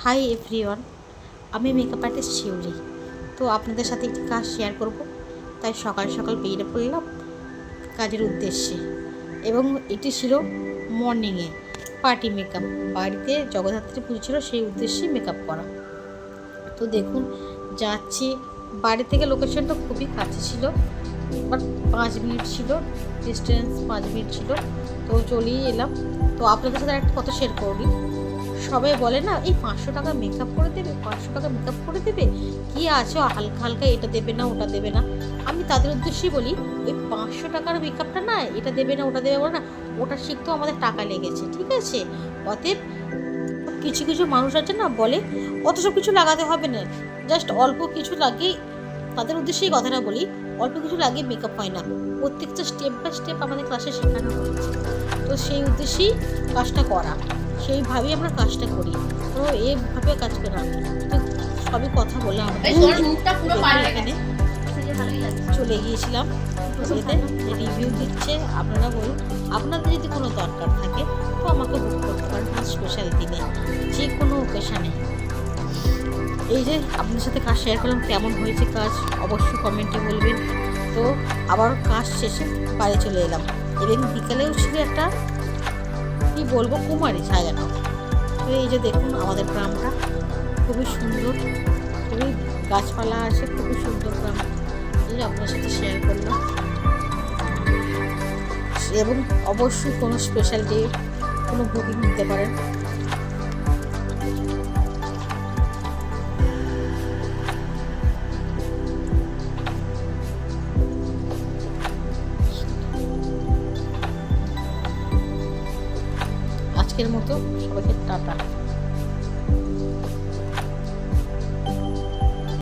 Hi everyone, আমি makeup artist শিউলি। তো আপনাদের সাথে একটি কাজ শেয়ার করব, তাই সকাল সকাল বেরিয়ে পড়লাম কাজের উদ্দেশ্যে। এবং এটি ছিল মর্নিংয়ে পার্টি মেকআপ, বাড়িতে জগদ্ধাত্রী পুজো ছিল, সেই উদ্দেশ্যে মেকআপ করা। তো দেখুন যাচ্ছি, বাড়ি থেকে লোকেশনটা খুবই কাছে ছিল, বাট 5 মিনিট ছিল ডিস্টেন্স, 5 মিনিট ছিল। তো চলেই এলাম। তো আপনাদের সাথে একটা কথা শেয়ার করি। সবাই বলে না, এই 500 টাকা মেকআপ করে দেবে, 500 টাকা মেকআপ করে দেবে, কি আছে হালকা হালকা, এটা দেবে না ওটা দেবে না। আমি তাদের উদ্দেশ্যেই বলি, ওই 500 টাকার মেকআপটা না, এটা দেবে না ওটা দেবে বলে না, ওটা শিখতেও আমাদের টাকা লেগেছে, ঠিক আছে? অতএব কিছু কিছু মানুষ আছে না, বলে অত সব কিছু লাগাতে হবে না, জাস্ট অল্প কিছু লাগে। তাদের উদ্দেশ্যেই কথাটা বলি, অল্প কিছু লাগে মেকআপ হয় না, প্রত্যেকটা স্টেপ বাই স্টেপ আমাদের ক্লাসে শেখানো হচ্ছে। তো সেই উদ্দেশ্যেই কাজটা করা, সেইভাবেই আমরা কাজটা করি। তো এইভাবে কাজ করি না, তো সবই কথা বলে আমাদের এখানে চলে গিয়েছিলাম। রিভিউ দিচ্ছে, আপনারা বলুন আপনাদের যদি কোনো দরকার থাকে তো আমাকে বুক করতে পারেন স্পেশাল দিনে, যে কোনো ওকেশানে। এই যে আপনাদের সাথে কাজ শেয়ার করলাম, কেমন হয়েছে কাজ অবশ্যই কমেন্টে বলবেন। তো আবার কাজ শেষে বাড়ি চলে এলাম, এবং বিকালেও ছিল একটা কি বলবো কুমারী সাজানো। তো এই যে দেখুন আমাদের গ্রামটা খুবই সুন্দর, খুবই গাছপালা আছে, খুবই সুন্দর গ্রাম। এই যে আপনার সাথে শেয়ার করলাম। এবং অবশ্যই কোনো স্পেশাল ডে কোনো বুকিং দিতে পারেন। আজকের মতো সবাইকে টাটা।